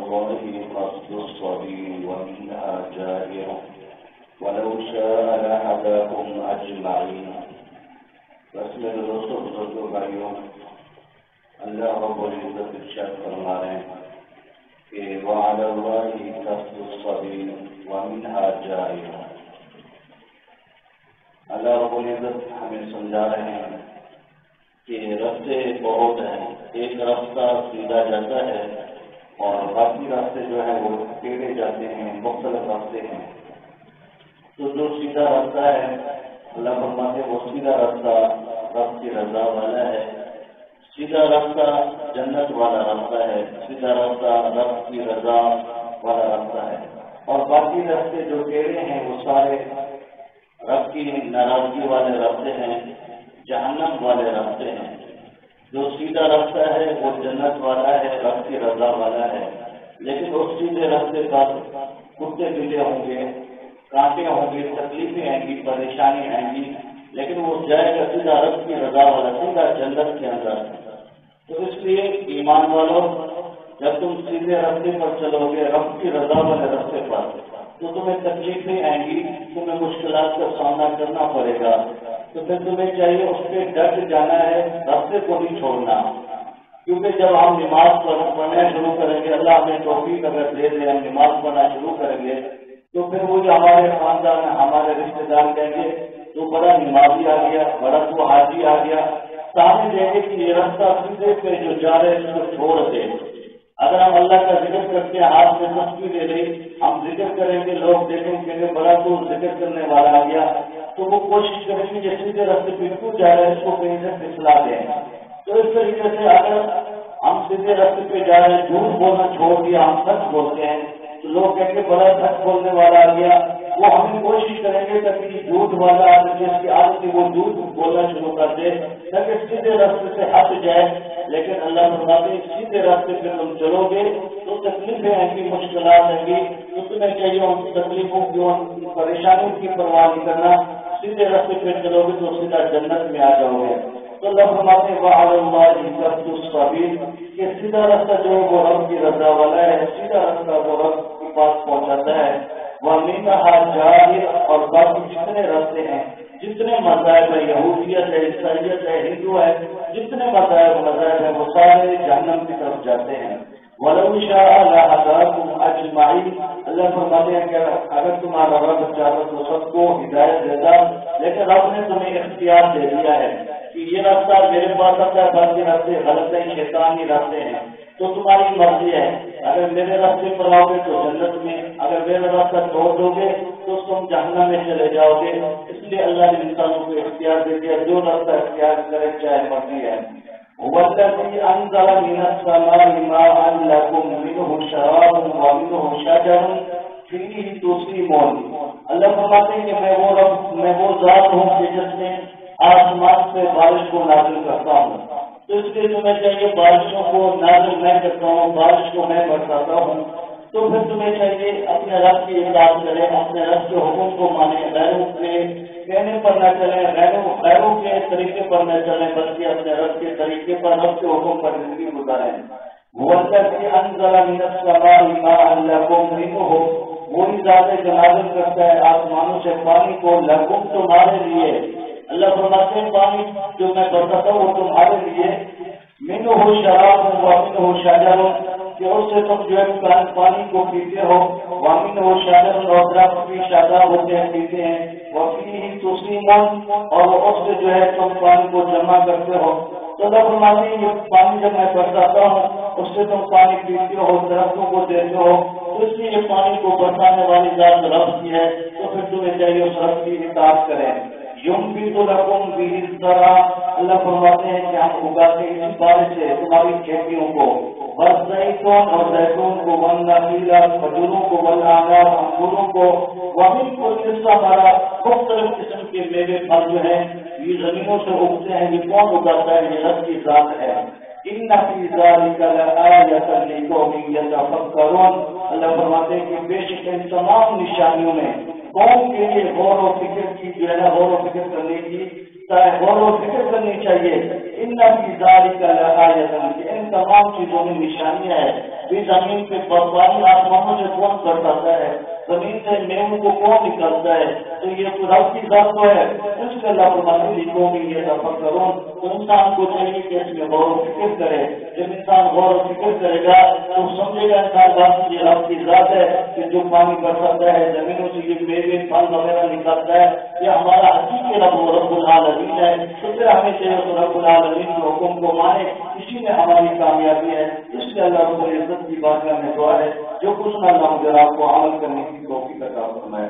الله قصد الصبي ومنها جائر ولو شاء لهداكم أجمعين. بسم الرسول بزرگوں بھائیوں، اللہ رب العزت ارشاد فرما رہے ہیں کہ وعلى الله قصد الصبي ومنها جائر. اللہ رب العزت ہمیں سمجھا رہے ہیں کہ راستے بہت ہیں. ایک راستہ سیدھا جاتا ہے اور باقی راستے جو ہیں وہ ٹیڑھے جاتے ہیں، مختلف راستے ہیں. تو جو سیدھا راستہ ہے اللہ فرماتے وہ سیدھا راستہ رب کی رضا والا ہے، سیدھا راستہ جنت والا راستہ ہے، سیدھا راستہ رب کی رضا والا راستہ ہے. اور باقی راستے جو ٹیڑھے ہیں وہ سارے رب کی ناراضگی والے راستے ہیں، جہنم والے راستے ہیں. جو سیدھا راستہ ہے وہ جنت والا ہے، رب کی رضا والا ہے. لیکن اس سیدھے راستے پر کتے بلے ہوں گے، کانٹے ہوں گے، تکلیفیں آئیں گی، پریشانی آئیں گی، لیکن وہ جائے گا سیدھا رب کی رضا والا، سیدھا جنت کے اندر. تو اس لیے ایمان والوں، جب تم سیدھے راستے پر چلو گے رب کی رضا والے راستے پر، تو تمہیں تکلیفیں آئیں گی، تمہیں مشکلات کا سامنا کرنا پڑے گا. تو پھر تمہیں چاہیے اس پہ ڈٹ جانا ہے، راستے کو نہیں چھوڑنا. کیونکہ جب ہم نماز پڑھنا شروع کریں گے، اللہ ہمیں توفیق اگر دے دے، ہم نماز پڑھنا شروع کریں گے، تو پھر وہ جو ہمارے خاندان میں ہمارے رشتے دار کہیں گے تو بڑا نمازی آ گیا، بڑا تو حاجی آ گیا. سامنے دیں گے کہ یہ راستہ سیدھے پہ جو جا رہے ہیں اس کو چھوڑ دے. اگر ہم اللہ کا ذکر کرتے ہیں، ہاتھ میں تصویر لے لیں، ہم ذکر کریں گے، لوگ دیکھیں گے کہ بڑا تو ذکر کرنے والا آ گیا، تو وہ کوشش کریں گے کہ سیدھے راستے پہ کیوں جا رہے ہیں اس کو کہیں سے پھسلا دیں. تو اس طریقے سے اگر ہم سیدھے راستے پہ جا رہے ہیں، جھوٹ بولنا چھوڑ دیا، ہم سچ بولتے ہیں، تو لوگ کہیں گے بڑا سچ بولنے والا آ گیا. وہ ہم کوشش کریں گے تاکہ جھوٹ والا جس کی عادت ہے وہ جھوٹ بولنا شروع کر دے تاکہ سیدھے راستے سے ہٹ جائے. لیکن اللہ فرماتے ہیں سیدھے راستے پہ تم چلو گے تو تکلیفیں آئیں گی، مشکلات آئیں گی، تو تمہیں چاہیے ان تکلیفوں کی، ان پریشانیوں کی پرواہ نہیں کرنا. سیدھے راستے پہ چلو گے تو سیدھا جنت میں آ جاؤ گے. تو اللہ فرماتے ہیں وعلی اللہ قصد الصبی، کہ سیدھا راستہ جو ہے وہ رب کی رضا والا ہے، سیدھا راستہ وہ رب کے پاس پہنچاتا ہے. وَمِنْهَا جَائِرٌ، اور باقی جتنے راستے ہیں، جتنے مذاہب ہے، یہودیت ہے، عیسائیت ہے، ہندو ہے، جتنے مذاہب ہیں وہ سارے جہنم کی طرف جاتے ہیں. وَلَوْ شَاءَ لَهَدَاكُمْ أَجْمَعِينَ، اللہ فرماتے ہیں کہ اگر تمہارا رب چاہتا تو سب کو ہدایت دیتا، لیکن رب نے تمہیں اختیار دے دیا ہے کہ یہ راستہ میرے پاس آتا ہے، باقی راستے غلط ہیں، شیطانی راستے ہیں. تو تمہاری مرضی ہے، اگر میرے راستے پر آؤ گے تو جنت میں، اگر میرا راستہ چھوڑ دو گے تو تم جہنم میں چلے جاؤ گے. اس لیے اللہ نے انسانوں کو اختیار دے دیا، جو راستہ اختیار کرے چاہے مرضی ہے. وَالَّذِي أَنزَلَ مِنَ السَّمَاءِ مَاءً لَكُم مِّنْهُ شَرَابٌ وَمِنْهُ شَجَرٌ فِيهِ تُسِيمُونَ. اللہ فرماتے ہیں کہ میں وہ ذات ہوں کہ جس نے آسمان سے بارش کو نازل کرتا ہوں. تو اس لیے تمہیں چاہیے بارشوں کو نازل میں کرتا ہوں، بارش کو میں برساتا ہوں. تو پھر تمہیں چاہیے اپنے رب کی اطاعت کریں، اپنے رب کے حکم کو مانیں، غیروں کے کہنے پر نہ چلیں، غیروں کے طریقے پر نہ چلیں، بلکہ اپنے رب کے طریقے پر، رب کے حکم پر زندگی گزاریں. وَالَّذِي أَنزَلَ مِنَ السَّمَاءِ مَاءً لَكُم مِّنْهُ، وہی ذات ہے جو نازل کرتا ہے آسمانوں سے پانی کو، لکم تمہارے لیے. اللہ فرماتے ہیں پانی جو میں برساتا ہوں وہ تمہارے لیے. مِنْهُ شَرَابٌ وَمِنْهُ شَجَرٌ، کہ اس سے تم جو ہے پانی کو پیتے ہو. وَمِنْهُ شَجَرٌ، اور درخت بھی شاداب ہوتے ہیں، پیتے ہیں. وَفِيهِ تُسِيمُونَ، اور اس سے جو ہے تم پانی کو جمع کرتے ہو. تو اللہ فرماتے ہیں یہ پانی جب میں برساتا ہوں اس سے تم پانی پیتے ہو، درختوں کو دیتے ہو. تو اس لیے پانی کو برسانے والی ذات رب کی ہے، تو پھر تمہیں چاہیے اس رب کی اطاعت کریں. ينبت لكم به الزرع، اللہ فرماتے ہیں کہ ہم اگاتے ہیں اس بارش سے تمہاری کھیتیوں کو. والزیتون، اور زیتون کو، والنخیل، کھجوروں کو، والاعناب، انگوروں کو. ومن كل الثمرات، مختلف قسم کے میوے پھل جو ہیں یہ زمینوں سے اگتے ہیں. یہ کون اگاتا ہے؟ یہ رب کی ذات ہے. ان فی ذلک لآیۃ لقوم یتفکرون، اللہ فرماتے ہیں کہ بے شک ان تمام نشانیوں میں قوم کے لیے غور و فکر کی جو ہے نا، غور و فکر کرنے کی غور و فکر کرنی چاہیے۔ ان کی ذالک لآیۃ، کہ ان تمام چیزوں میں نشانیاں ہیں۔ بھی زمین پہ برفانی آسمانوں سے کون برساتا ہے، زمین سے میووں کو کون نکالتا ہے، تو یہ تو رب کی ذات تو ہے، اس کے اللہ فرماتے ہیں لکھوں میں یہ تفکرون، تو انسان کو چاہیے کہ اس میں غور و فکر کرے۔ جب انسان غور و فکر کرے گا تو سمجھے گا انسان بات یہ رب کی ذات ہے کہ جو پانی برساتا ہے، زمینوں سے یہ میوے پھل وغیرہ نکالتا ہے، یہ ہمارا حقیقی رب العالمین ہے۔ تو پھر ہمیں چاہیے تو رب العالمین کے حکم کو مانے، اسی میں ہماری کامیابی ہے۔ اس لیے اللہ رب العزت کی بارگاہ میں دعا ہے جو کچھ اللہ مجھے آپ کو عمل کرنے کی توفیق عطا فرمائے۔